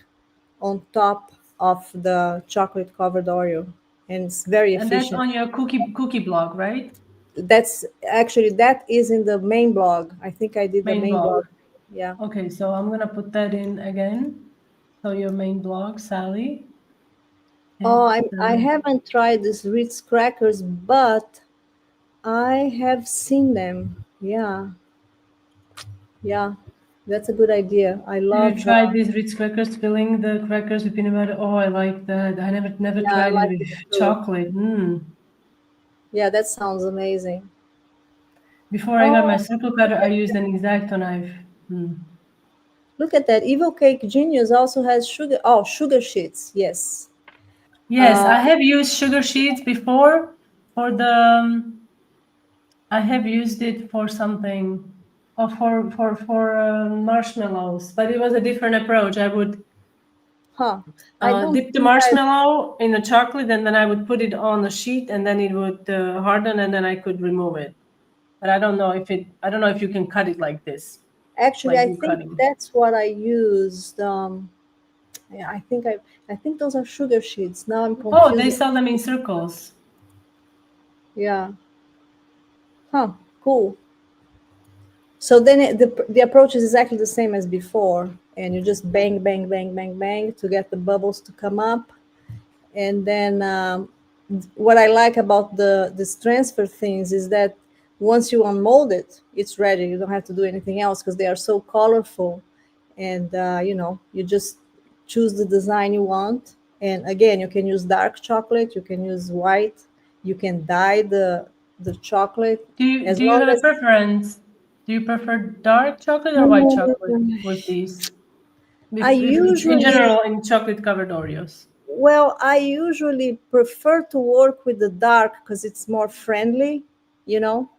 on top of the chocolate covered Oreo, and it's very And that's efficient. on your cookie blog, right? That's actually, that is in the main blog. I think I did the Main main blog. blog. Yeah. Okay, so I'm gonna put that in again. So your main blog, Sally. Oh, And I haven't tried these Ritz crackers, but I have seen them. Yeah, yeah, that's a good idea. I have you love. tried these Ritz crackers, filling the crackers with peanut butter? Oh, I like that. I never Yeah, I tried it like with it too. chocolate. Mm. Yeah, that sounds amazing. Before I got my Oh, circle look cutter, I at used an X-Acto knife. Mm. look at that. Evil Cake Genius also has sugar. Oh, sugar sheets. Yes. Yes, Uh, I have used sugar sheets before for the. I have used it for something, or for marshmallows, but it was a different approach. I would huh. I don't dip the think I've marshmallow in the chocolate, and then I would put it on the sheet, and then it would harden, and then I could remove it. But I don't know if it. I don't know if you can cut it like this, actually. like I you think cutting. that's what I used. Yeah, I think those are sugar sheets. Now I'm Oh, they confused. sell them in circles. Yeah. Huh. Cool. So then the approach is exactly the same as before, and you just bang, bang, bang, bang, bang to get the bubbles to come up. And then what I like about this transfer things is that once you unmold it, it's ready. You don't have to do anything else, because they are so colorful, and you just choose the design you want. And again, you can use dark chocolate, you can use white, you can dye the chocolate, as Do you long have a as preference? Do you prefer dark chocolate or white chocolate Mm, with these? I If in usually, general in chocolate covered Oreos. well, I usually prefer to work with the dark, because it's more friendly, you know,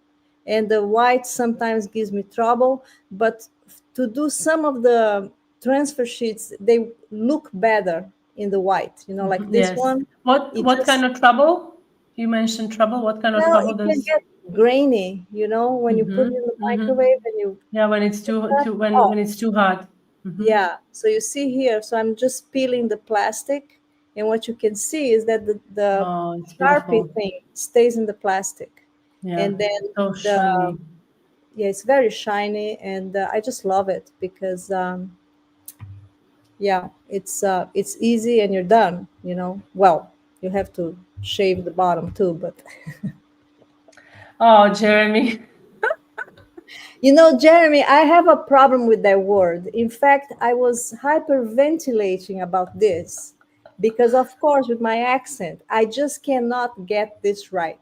and the white sometimes gives me trouble. But to do some of the transfer sheets, they look better in the white, like Mhm, this yes. one. It What kind just, of trouble? You mentioned trouble. What kind of well, trouble it can does? get grainy, when you put it in the Mm-hmm. Mm-hmm. microwave and you Yeah, when it's put too that. too Oh, when it's too hot. Mm-hmm. yeah, so you see here, so I'm just peeling the plastic, and what you can see is that the Oh, it's Sharpie beautiful. thing stays in the plastic. Yeah, And then so the, shiny. yeah, it's very shiny, and I just love it, because, yeah, it's easy and you're done. Well, you have to shave the bottom too. But Oh, Jeremy. you know, Jeremy, I have a problem with that word. In fact, I was hyperventilating about this because, of course, with my accent, I just cannot get this right.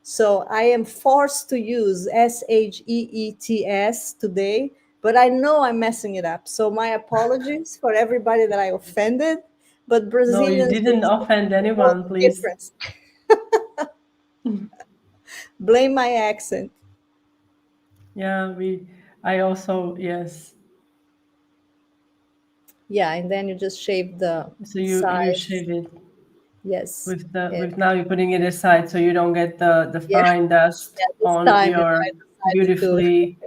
So I am forced to use SHEETS today, but I know I'm messing it up. So my apologies for everybody that I offended. But No, you Brazilians, didn't offend know anyone, the please. difference. Blame my accent. Yeah, I also, yes. Yeah, and then you just shave the So you sides. shave it Yes. And with now you're putting it aside so you don't get the yeah, fine dust yeah, this on time your I decided to beautifully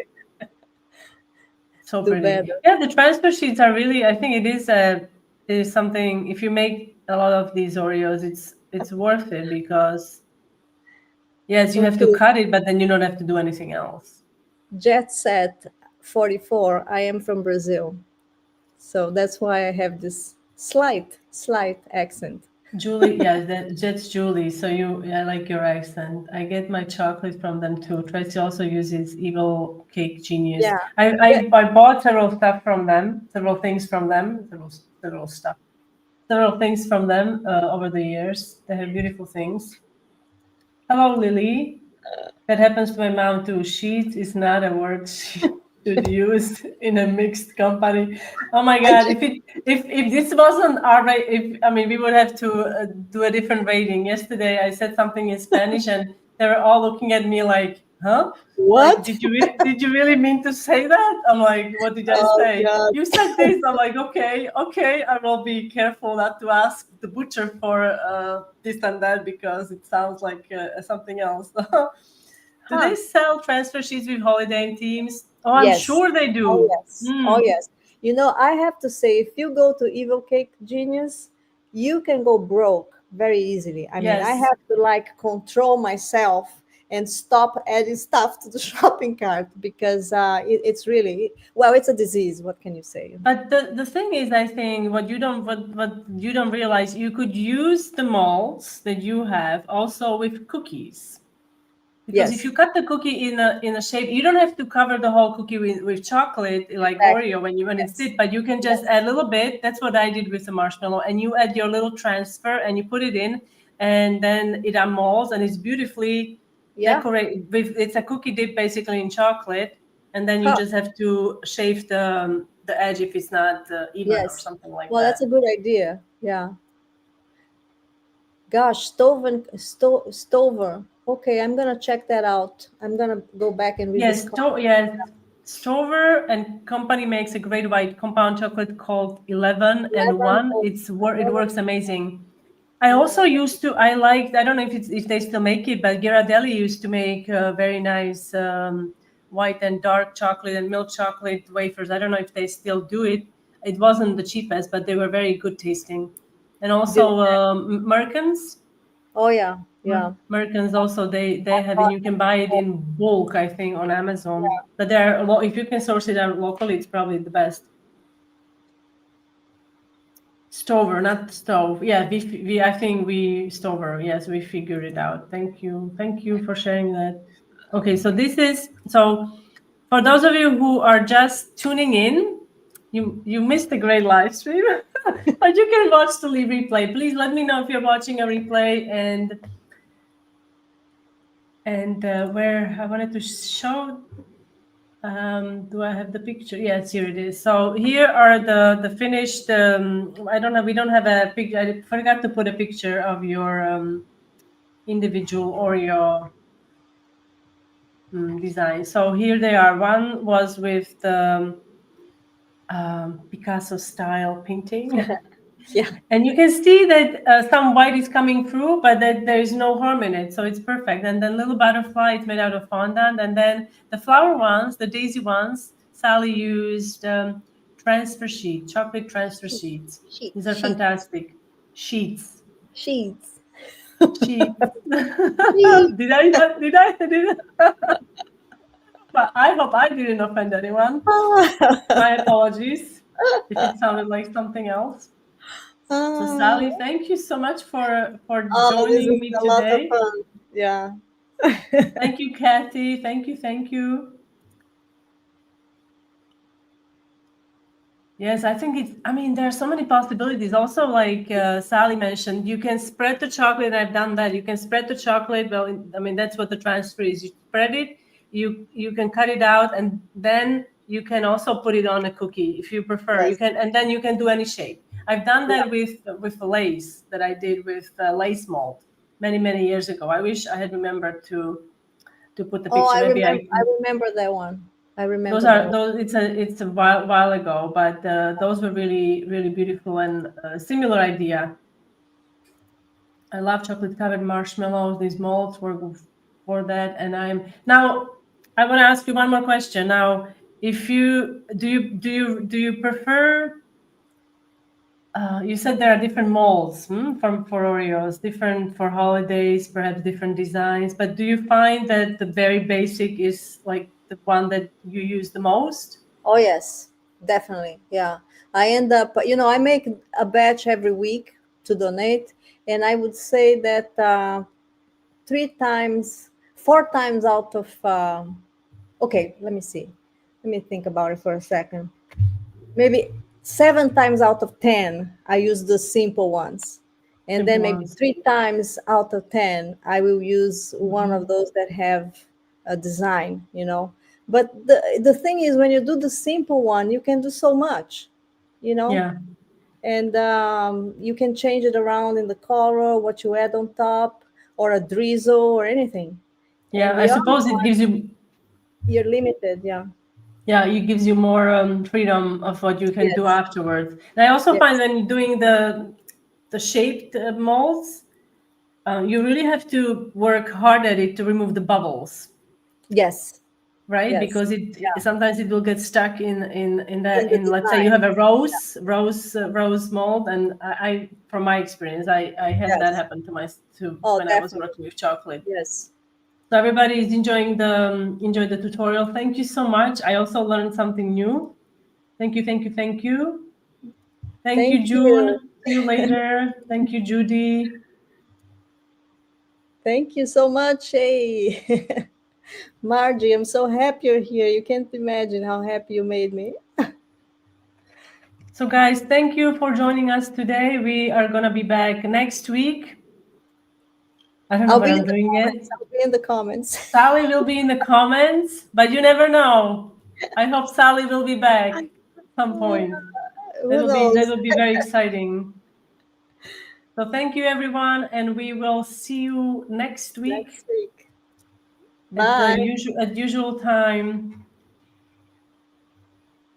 so do pretty. better. Yeah, the transfer sheets are really, I think it is something, if you make a lot of these Oreos, it's worth it because yes, you have to Okay. cut it, but then you don't have to do anything else. Jet Set 44. I am from Brazil. So that's why I have this slight accent. Julie, yeah, that's Julie. So I like your accent. I get my chocolate from them too. Tracy also uses Evil Cake Genius. Yeah. I, Yeah. I, I bought several stuff from them, several things from them, several stuff, several things from them over the years. They have beautiful things. Hello, Lily. That happens to my mom too. Sheet is not a word she should use in a mixed company. Oh my I God! just, If this wasn't our rate, if I mean we would have to do a different rating. Yesterday I said something in Spanish and they were all looking at me like, "Huh? Like, what? did you really mean to say that?" I'm like, "What did I Oh say?" God. You said this. I'm like, okay. I will be careful not to ask the butcher for this and that because it sounds like something else. Do they Huh. sell transfer sheets with holiday themes? Oh, I'm Yes. sure they Oh do. yes. Oh yes. You know, I have to say, if you go to Evil Cake Genius, you can go broke very easily. I mean, I Yes. have to like control myself and stop adding stuff to the shopping cart because it's really, well, it's a disease. What can you say? But the thing is, I think what you don't realize, you could use the molds that you have also with cookies. Because if Yes, you cut the cookie in a shape, you don't have to cover the whole cookie with chocolate like exactly. Oreo when it's Yes. dipped, but you can just Yes. add a little bit. That's what I did with the marshmallow, and you add your little transfer and you put it in, and then it unmolds and it's beautifully Yeah. decorated. It's a cookie dip basically in chocolate, and then you Huh. just have to shave the edge if it's not even or Yes. something like Well, that's that. a good idea. Yeah. Gosh, Stover. Okay, I'm gonna check that out. I'm gonna go back and read this Yes, comment. Stover and Company makes a great white compound chocolate called 11 and 11. 1. Oh, It 11. works amazing. I Yeah. also used to I liked, I don't know if they still make it, but Ghirardelli used to make very nice white and dark chocolate and milk chocolate wafers. I don't know if they still do it. It wasn't the cheapest, but they were very good tasting. And Did also Merkins. Oh yeah, yeah. Americans also they have it. Uh, You can buy it in bulk, I think, on Amazon. But there, if you can source it out locally, it's probably the best. Stover, not stove. Yeah, we I think we Stover. Yes, we figured it out. Thank you for sharing that. Okay, so this is so for those of you who are just tuning in, you missed a great live stream, but you can watch the replay. Please let me know if you're watching a replay and where I wanted to show. Do I have the picture? Yes, here it is. So here are the finished. I don't know. We don't have a picture. I forgot to put a picture of your individual Oreo design. So here they are. One was with the Picasso style painting. yeah. And you can see that some white is coming through, but that there is no harm in it. So it's perfect. And then little butterfly, it's made out of fondant. And then the flower ones, the daisy ones, Sally used transfer sheet, chocolate transfer sheets. Sheet, These are sheet, fantastic. Sheets. sheets, Sheets. sheet. Did I? But I hope I didn't offend anyone. My apologies if it sounded like something else. So Uh, Sally, thank you so much for oh, this joining is me a lot of today. fun. Yeah. Thank you, Kathy. Thank you, thank you. Yes, I think it's, I mean, there are so many possibilities. Also, like Sally mentioned, you can spread the chocolate. I've done that. You can spread the chocolate. Well, I mean, that's what the transfer is. You spread it, you can cut it out, and then you can also put it on a cookie if you prefer. You Yes. can, and then you can do any shape. I've done Yeah. that with the lace that I did with lace mold many years ago. I wish I had remembered to put the Oh, picture. I Maybe I remember. I remember that one. I those remember that are one. those. It's a while ago, but those were really beautiful and similar idea. I love chocolate covered marshmallows. These molds were for that, and I'm now. I want to ask you one more question. Now, if you prefer? You said there are different molds from for Oreos, different for holidays, perhaps different designs. But do you find that the very basic is like the one that you use the most? Oh yes, definitely. Yeah. I end up, I make a batch every week to donate, and I would say that 3 times, 4 times out of, okay, let me see. Let me think about it for a second. Maybe 7 times out of 10, I use the simple ones. And then Simple maybe ones. 3 times out of 10, I will use one of Mhm. those that have a design. But the thing is, when you do the simple one, you can do so much, you know, Yeah, and you can change it around in the color, what you add on top, or a drizzle or anything. yeah. And I the other suppose it one, gives you, you're limited. Yeah. yeah, it gives you more freedom of what you can do Yes. afterwards. And I also find Yes. when you're doing the shaped molds, you really have to work hard at it to remove the bubbles, Yes. right? Yes. Because it Yeah. sometimes it will get stuck in In that the in let's say you design. have a rose mold, and I from my experience I had that Yes. happen to Oh, when I was definitely. working with chocolate. Yes. So everybody is enjoying the tutorial. Thank you so much. I also learned something new. Thank you, thank you, thank you. Thank you, Thank you. June. See you later. Thank you, Judy. Thank you so much. Hey, Margie, I'm so happy you're here. You can't imagine how happy you made me. So guys, thank you for joining us today. We are gonna be back next week. I don't know I'll what be I'm in the doing yet. comments. I'll be in the comments. Sally will be in the comments, but you never know. I hope Sally will be back at some point. Who That knows? will be very exciting. So thank you everyone, and we will see you next week Next week. at the Bye. usual time.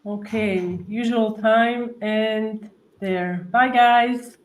Okay, usual time and there. Bye guys.